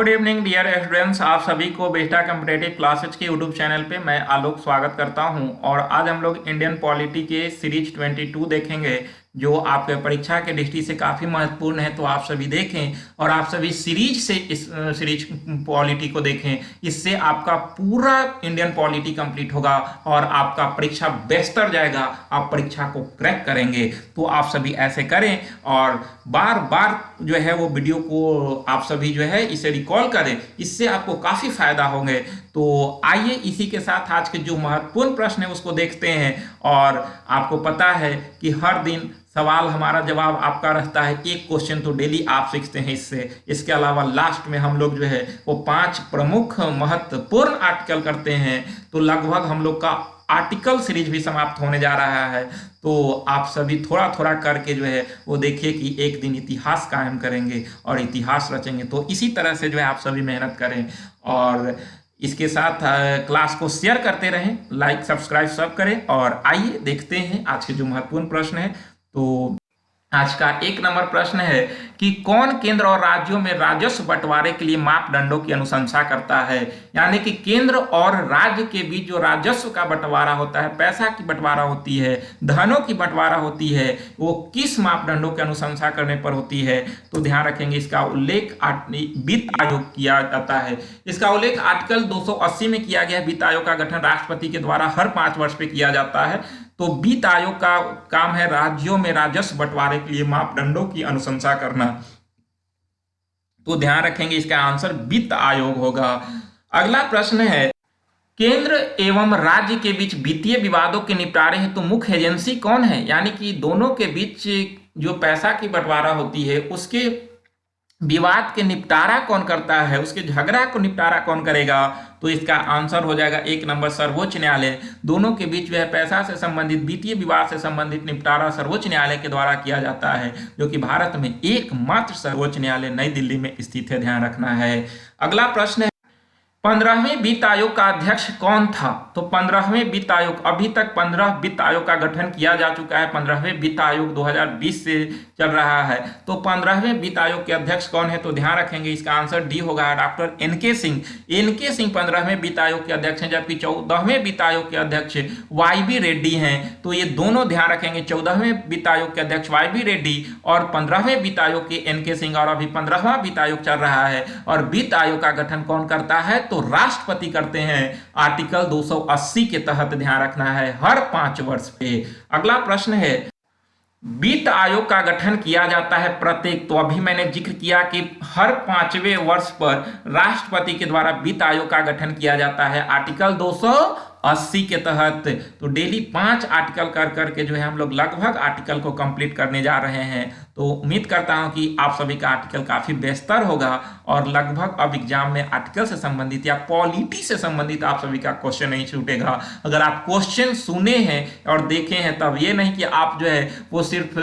Good evening dear students, आप सभी को बेटा कॉम्पिटेटिव क्लासेज के यूट्यूब चैनल पे मैं आलोक स्वागत करता हूं। और आज हम लोग इंडियन पॉलिटी के सीरीज 22 देखेंगे, जो आपके परीक्षा के दृष्टि से काफ़ी महत्वपूर्ण है। तो आप सभी देखें और आप सभी सीरीज से इस सीरीज पॉलिटी को देखें। इससे आपका पूरा इंडियन पॉलिटी कंप्लीट होगा और आपका परीक्षा बेहतर जाएगा, आप परीक्षा को क्रैक करेंगे। तो आप सभी ऐसे करें और बार बार जो है वो वीडियो को आप सभी जो है इसे रिकॉल करें, इससे आपको काफ़ी फायदा होंगे। तो आइए इसी के साथ आज के जो महत्वपूर्ण प्रश्न है उसको देखते हैं। और आपको पता है कि हर दिन सवाल हमारा जवाब आपका रहता है, एक क्वेश्चन तो डेली आप सीखते हैं इससे। इसके अलावा लास्ट में हम लोग जो है वो 5 प्रमुख महत्वपूर्ण आर्टिकल करते हैं। तो लगभग हम लोग का आर्टिकल सीरीज भी समाप्त होने जा रहा है। तो आप सभी थोड़ा थोड़ा करके जो है वो देखिए कि एक दिन इतिहास कायम करेंगे और इतिहास रचेंगे। तो इसी तरह से जो है आप सभी मेहनत करें और इसके साथ क्लास को शेयर करते रहें, लाइक सब्सक्राइब सब करें। और आइए देखते हैं आज के जो महत्वपूर्ण प्रश्न है। तो आज का 1 नंबर प्रश्न है कि कौन केंद्र और राज्यों में राजस्व बंटवारे के लिए मापदंडों की अनुशंसा करता है। यानी कि केंद्र और राज्य के बीच जो राजस्व का बंटवारा होता है, पैसा की बंटवारा होती है, धनों की बंटवारा होती है, वो किस मापदंडों की अनुशंसा करने पर होती है। तो ध्यान रखेंगे इसका उल्लेख वित्त आयोग किया जाता है। इसका उल्लेख आर्टिकल 280 में किया गया है। वित्त आयोग का गठन राष्ट्रपति के द्वारा हर 5 वर्ष पे किया जाता है। तो वित्त आयोग का काम है राज्यों में राजस्व बंटवारे के लिए मापदंडों की अनुशंसा करना। तो ध्यान रखेंगे इसका आंसर वित्त आयोग होगा। अगला प्रश्न है, केंद्र एवं राज्य के बीच वित्तीय विवादों के निपटारे हेतु मुख्य एजेंसी कौन है। यानी कि दोनों के बीच जो पैसा की बंटवारा होती है उसके विवाद के निपटारा कौन करता है, उसके झगड़ा को निपटारा कौन करेगा। तो इसका आंसर हो जाएगा 1 नंबर सर्वोच्च न्यायालय। दोनों के बीच वह पैसा से संबंधित वित्तीय विवाद से संबंधित निपटारा सर्वोच्च न्यायालय के द्वारा किया जाता है, जो कि भारत में एकमात्र सर्वोच्च न्यायालय नई दिल्ली में स्थित है, ध्यान रखना है। अगला प्रश्न है, 15वें वित्त आयोग का अध्यक्ष कौन था। तो 15वें वित्त आयोग, अभी तक 15 वित्त आयोग का गठन किया जा चुका है। 15वें वित्त आयोग 2020 से चल रहा है। तो 15वें वित्त आयोग के अध्यक्ष कौन है। तो ध्यान रखेंगे इसका आंसर डी होगा, doctor NK Singh. NK Singh 15वें वित्त आयोग के अध्यक्ष हैं, जबकि 14वें वित्त आयोग के अध्यक्ष वाईबी रेड्डी हैं। तो ये दोनों ध्यान रखेंगे, 14वें वित्त आयोग के अध्यक्ष वाईबी रेड्डी और 15वें वित्त आयोग के एनके सिंह। और अभी 15वां वित्त आयोग चल रहा है। और वित्त आयोग का गठन कौन करता है, तो राष्ट्रपति करते हैं आर्टिकल 280 के तहत, ध्यान रखना है, हर 5 वर्ष पे। अगला प्रश्न है, वित्त आयोग का गठन किया जाता है प्रत्येक, तो अभी मैंने जिक्र किया कि हर 5वें वर्ष पर राष्ट्रपति के द्वारा वित्त आयोग का गठन किया जाता है आर्टिकल 280 के तहत। तो डेली 5 आर्टिकल कर करके जो है हम लोग लगभग आर्टिकल को कंप्लीट करने जा रहे हैं। तो उम्मीद करता हूं कि आप सभी का आर्टिकल काफी बेहतर होगा और लगभग अब एग्जाम में आर्टिकल से संबंधित या पॉलिटी से संबंधित आप सभी का क्वेश्चन नहीं छूटेगा। अगर आप क्वेश्चन सुने हैं और देखे हैं, तब ये नहीं कि आप जो है वो सिर्फ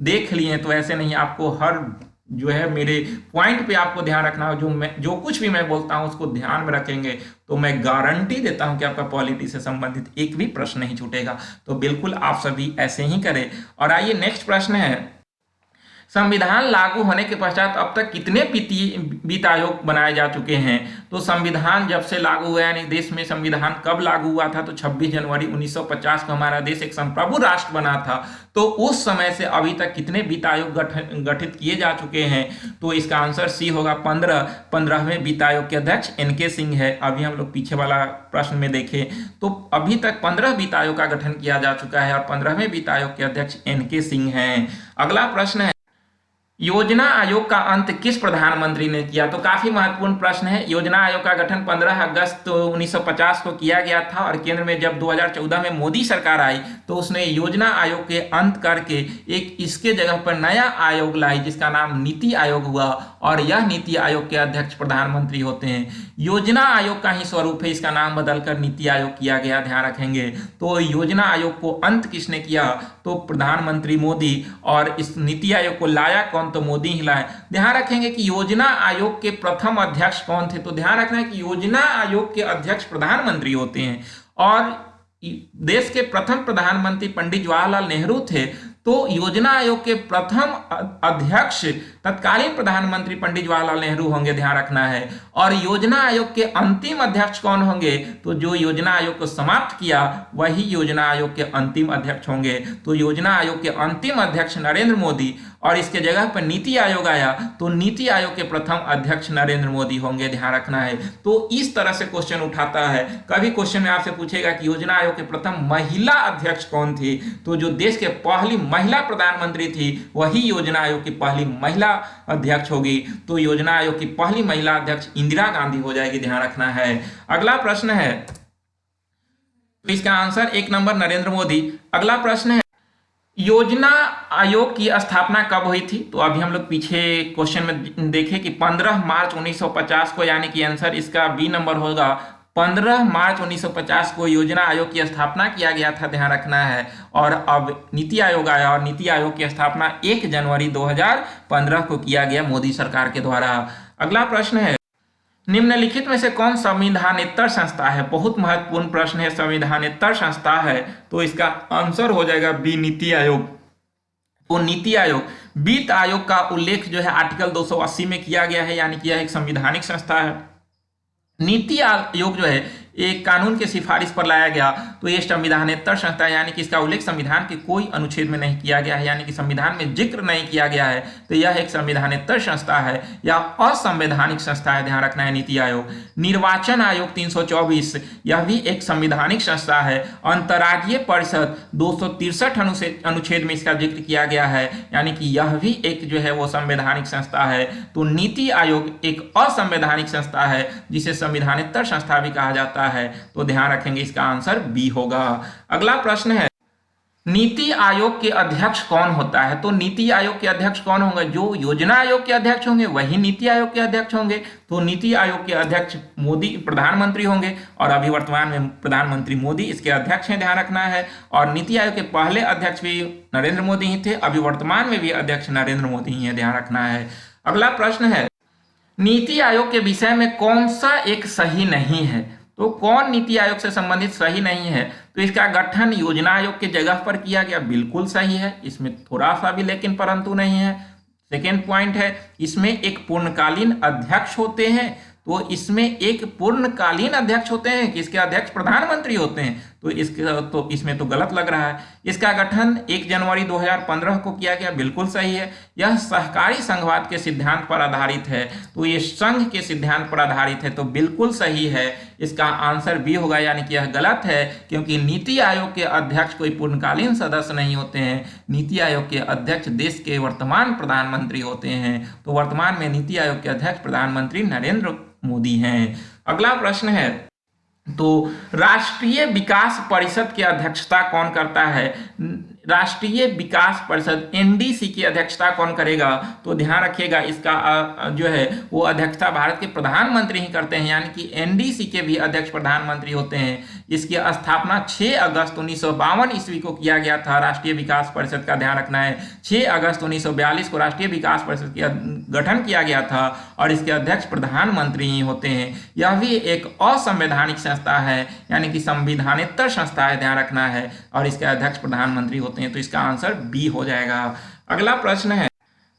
देख लिए, तो ऐसे नहीं, आपको हर जो है मेरे पॉइंट पे आपको ध्यान रखना हो। जो कुछ भी मैं बोलता हूं उसको ध्यान में रखेंगे तो मैं गारंटी देता हूं कि आपका पॉलिटी से संबंधित एक भी प्रश्न नहीं छूटेगा। तो बिल्कुल आप सभी ऐसे ही करें। और आइए नेक्स्ट प्रश्न है, संविधान लागू होने के पश्चात अब तक कितने वित्त आयोग बनाए जा चुके हैं। तो संविधान जब से लागू हुआ, यानी देश में संविधान कब लागू हुआ था, तो 26 जनवरी 1950 को हमारा देश एक संप्रभु राष्ट्र बना था। तो उस समय से अभी तक कितने वित्त आयोग गठित किए जा चुके हैं। तो इसका आंसर सी होगा 15वें वित्त आयोग के अध्यक्ष एनके सिंह है। अभी हम लोग पीछे वाला प्रश्न में देखें तो अभी तक 15 वित्त आयोग का गठन किया जा चुका है और 15वें वित्त आयोग के अध्यक्ष एनके सिंह हैं। अगला प्रश्न है, योजना आयोग का अंत किस प्रधानमंत्री ने किया। तो काफी महत्वपूर्ण प्रश्न है। योजना आयोग का गठन 15 अगस्त 1950 को किया गया था और केंद्र में जब 2014 में मोदी सरकार आई तो उसने योजना आयोग के अंत करके एक इसके जगह पर नया आयोग लाई, जिसका नाम नीति आयोग हुआ। और यह नीति आयोग के अध्यक्ष प्रधानमंत्री होते हैं। योजना आयोग का ही स्वरूप है, इसका नाम बदलकर नीति आयोग किया गया, ध्यान रखेंगे। तो योजना आयोग को अंत किसने किया, तो प्रधानमंत्री मोदी। और इस नीति आयोग को लाया कौन, तो मोदी ही लाए। ध्यान रखेंगे कि योजना आयोग के प्रथम अध्यक्ष कौन थे। तो ध्यान रखना है कि योजना आयोग के अध्यक्ष प्रधानमंत्री होते हैं और देश के प्रथम प्रधानमंत्री पंडित जवाहरलाल नेहरू थे। तो योजना आयोग के प्रथम अध्यक्ष तत्कालीन प्रधानमंत्री पंडित जवाहरलाल नेहरू होंगे, ध्यान रखना है। और योजना आयोग के अंतिम अध्यक्ष कौन होंगे? तो जो योजना आयोग को समाप्त किया वही योजना आयोग के अंतिम अध्यक्ष होंगे। तो योजना आयोग के अंतिम अध्यक्ष नरेंद्र मोदी, और इसके जगह पर नीति आयोग आया तो नीति आयोग के प्रथम अध्यक्ष नरेंद्र मोदी होंगे, ध्यान रखना है। तो इस तरह से क्वेश्चन उठाता है। कभी क्वेश्चन में आपसे पूछेगा कि योजना आयोग के प्रथम महिला अध्यक्ष कौन थी, तो जो देश के पहली महिला प्रधानमंत्री थी वही योजना आयोग की पहली महिला अध्यक्ष होगी। तो योजना आयोग की पहली महिला अध्यक्ष इंदिरा गांधी हो जाएगी, ध्यान रखना है। अगला प्रश्न है, तो इसका आंसर 1 नंबर नरेंद्र मोदी। अगला प्रश्न है, योजना आयोग की स्थापना कब हुई थी? तो अभी हम लोग पीछे क्वेश्चन में देखें कि 15 मार्च 1950 को, यानी कि आंसर इसका बी नंबर होगा। 15 मार्च 1950 को योजना आयोग की स्थापना किया गया था, ध्यान रखना है। और अब नीति आयोग आया और नीति आयोग की स्थापना 1 जनवरी 2015 को किया गया मोदी सरकार के द्वारा। अगला प्रश्न है, निम्नलिखित में से कौन संविधानेतर संस्था है? बहुत महत्वपूर्ण प्रश्न है, संविधानेतर संस्था है तो इसका आंसर हो जाएगा बी, नीति आयोग। तो नीति आयोग, वित्त आयोग का उल्लेख जो है आर्टिकल 280 में किया गया है, यानी कि यह एक संवैधानिक संस्था है। नीति आयोग जो है एक कानून के सिफारिश पर लाया गया, तो ये संविधानेतर संस्था है, यानी कि इसका उल्लेख संविधान के कोई अनुच्छेद में नहीं किया गया है, यानी कि संविधान में जिक्र नहीं किया गया है, तो यह एक संविधानेतर संस्था है या असंवैधानिक संस्था है, ध्यान रखना है नीति आयोग। निर्वाचन आयोग 324, यह भी एक संवैधानिक संस्था है। अंतर्राज्यीय परिषद 263 अनुच्छेद में इसका जिक्र किया गया है, यानी कि यह भी एक जो है वो संवैधानिक संस्था है। तो नीति आयोग एक असंवैधानिक संस्था है जिसे संविधानेतर संस्था भी कहा जाता है, तो ध्यान रखेंगे इसका आंसर बी होगा। अगला प्रश्न है, नीति आयोग के अध्यक्ष कौन होता है? तो नीति आयोग के अध्यक्ष कौन होंगे? जो योजना आयोग के अध्यक्ष होंगे वही नीति आयोग के अध्यक्ष होंगे। तो नीति आयोग के अध्यक्ष मोदी प्रधानमंत्री होंगे, और अभी वर्तमान में प्रधानमंत्री मोदी इसके अध्यक्ष हैं, ध्यान रखना है। और नीति आयोग के पहले अध्यक्ष भी नरेंद्र मोदी ही थे, अभी वर्तमान में भी अध्यक्ष नरेंद्र मोदी ही है, ध्यान रखना है। अगला प्रश्न है, नीति आयोग के विषय में कौन सा एक सही नहीं है? तो कौन नीति आयोग से संबंधित सही नहीं है? तो इसका गठन योजना आयोग के जगह पर किया गया, बिल्कुल सही है, इसमें थोड़ा सा भी लेकिन परंतु नहीं है। सेकेंड पॉइंट है, इसमें एक पूर्णकालीन अध्यक्ष होते हैं, तो इसमें एक पूर्णकालीन अध्यक्ष होते हैं कि इसके अध्यक्ष प्रधानमंत्री होते हैं, तो इसमें तो गलत लग रहा है। इसका गठन 1 जनवरी 2015 को किया गया, बिल्कुल सही है। यह सहकारी संघवाद के सिद्धांत पर आधारित है, तो ये संघ के सिद्धांत पर आधारित है, तो बिल्कुल सही है। इसका आंसर बी होगा, यानी कि यह गलत है, क्योंकि नीति आयोग के अध्यक्ष कोई पूर्णकालीन सदस्य नहीं होते हैं। नीति आयोग के अध्यक्ष देश के वर्तमान प्रधानमंत्री होते हैं, तो वर्तमान में नीति आयोग के अध्यक्ष प्रधानमंत्री नरेंद्र मोदी हैं। अगला प्रश्न है, तो राष्ट्रीय विकास परिषद की अध्यक्षता कौन करता है? राष्ट्रीय विकास परिषद एनडीसी की अध्यक्षता कौन करेगा? तो ध्यान रखिएगा इसका जो है वो अध्यक्षता भारत के प्रधानमंत्री ही करते हैं, यानी कि एनडीसी के भी अध्यक्ष प्रधानमंत्री होते हैं। इसकी स्थापना 6 अगस्त 1952 ईस्वी को किया गया था, राष्ट्रीय विकास परिषद का ध्यान रखना है। 6 अगस्त 1942 को राष्ट्रीय विकास परिषद का गठन किया गया था और इसके अध्यक्ष प्रधानमंत्री ही होते हैं। यह भी एक असंवैधानिक संस्था है, यानी कि संविधानेतर संस्था है, ध्यान रखना है, और इसके अध्यक्ष प्रधानमंत्री होते हैं, तो इसका आंसर बी हो जाएगा। अगला प्रश्न है,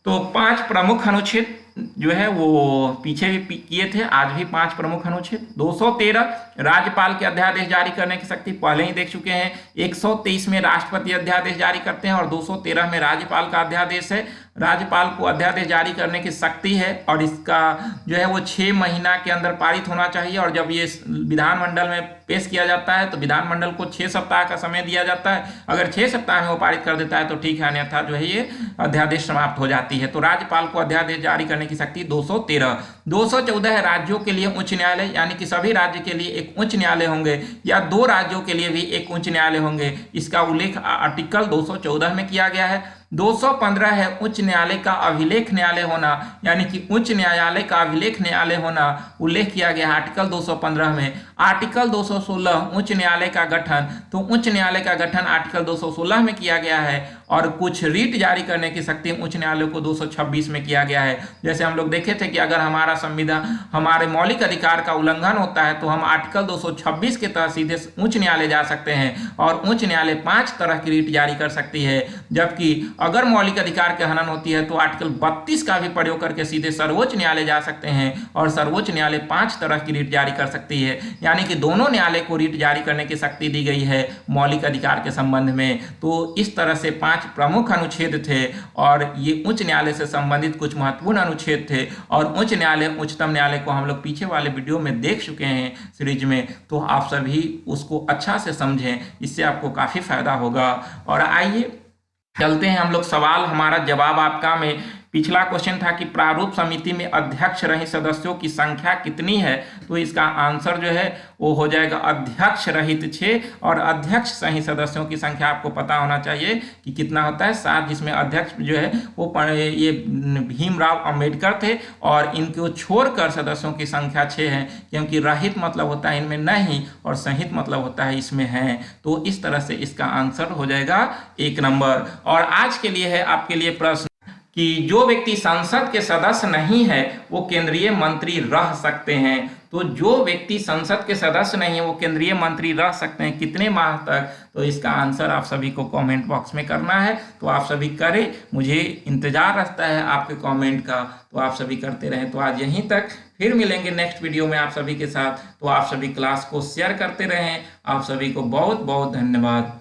तो 5 प्रमुख अनुच्छेद जो है वो पीछे भी किए थे, आज भी 5 प्रमुख अनुच्छेद। 213 राज्यपाल के अध्यादेश जारी करने की शक्ति, पहले ही देख चुके हैं। 123 में राष्ट्रपति अध्यादेश जारी करते हैं और 213 में राज्यपाल का अध्यादेश है। राज्यपाल को अध्यादेश जारी करने की शक्ति है और इसका जो है वो 6 महीना के अंदर पारित होना चाहिए, और जब ये विधानमंडल में पेश किया जाता है तो विधानमंडल को 6 सप्ताह का समय दिया जाता है। अगर 6 सप्ताह में वो पारित कर देता है तो ठीक है, अन्यथा जो है ये अध्यादेश समाप्त हो जाती है। तो राज्यपाल को अध्यादेश जारी करने की शक्ति 213। 214 है राज्यों के लिए उच्च न्यायालय, यानी कि सभी राज्य के लिए एक उच्च न्यायालय होंगे या 2 राज्यों के लिए भी एक उच्च न्यायालय होंगे। इसका उल्लेख आर्टिकल 214 में किया गया है। 215 है उच्च न्यायालय का अभिलेख न्यायालय होना, यानी कि उच्च न्यायालय का अभिलेख न्यायालय होना उल्लेख किया गया है आर्टिकल 215 में। आर्टिकल 216 उच्च न्यायालय का गठन, तो उच्च न्यायालय का गठन आर्टिकल 216 में किया गया है और कुछ रीट जारी करने की शक्ति उच्च न्यायालय को 226 में किया गया है। जैसे हम लोग देखे थे कि अगर हमारा संविधान, हमारे मौलिक अधिकार का उल्लंघन होता है तो हम आर्टिकल 226 के तहत सीधे उच्च न्यायालय जा सकते हैं और उच्च न्यायालय 5 तरह की रीट जारी कर सकती है। जबकि अगर मौलिक अधिकार के हनन होती है तो आर्टिकल 32 का भी प्रयोग करके सीधे सर्वोच्च न्यायालय जा सकते हैं और सर्वोच्च न्यायालय 5 तरह की रीट जारी कर सकती है। यानी कि दोनों न्यायालय को रीट जारी करने की शक्ति दी गई है मौलिक अधिकार के संबंध में। तो इस तरह से 5 प्रमुख अनुच्छेद थे और ये उच्च न्यायालय से संबंधित कुछ महत्वपूर्ण अनुच्छेद थे और उच्च न्यायालय, उच्चतम न्यायालय को हम लोग पीछे वाले वीडियो में देख चुके हैं सीरीज में, तो आप सभी उसको अच्छा से समझें, इससे आपको काफी फायदा होगा। और आइए चलते हैं हम लोग सवाल हमारा जवाब आपका में। पिछला क्वेश्चन था कि प्रारूप समिति में अध्यक्ष रहित सदस्यों की संख्या कितनी है, तो इसका आंसर जो है वो हो जाएगा अध्यक्ष रहित 6 और अध्यक्ष सहित सदस्यों की संख्या आपको पता होना चाहिए कि कितना होता है 7, जिसमें अध्यक्ष जो है वो ये भीमराव अंबेडकर थे और इनको छोड़कर सदस्यों की संख्या 6 है, क्योंकि रहित मतलब होता है इनमें नहीं और सहित मतलब होता है इसमें है। तो इस तरह से इसका आंसर हो जाएगा 1 नंबर। और आज के लिए है आपके लिए प्रश्न कि जो व्यक्ति संसद के सदस्य नहीं है वो केंद्रीय मंत्री रह सकते हैं। तो जो व्यक्ति संसद के सदस्य नहीं है वो केंद्रीय मंत्री रह सकते हैं कितने माह तक, तो इसका आंसर आप सभी को कमेंट बॉक्स में करना है। तो आप सभी करें, मुझे इंतजार रहता है आपके कमेंट का, तो आप सभी करते रहें। तो आज यहीं तक, फिर मिलेंगे नेक्स्ट वीडियो में आप सभी के साथ। तो आप सभी क्लास को शेयर करते रहें। आप सभी को बहुत बहुत धन्यवाद।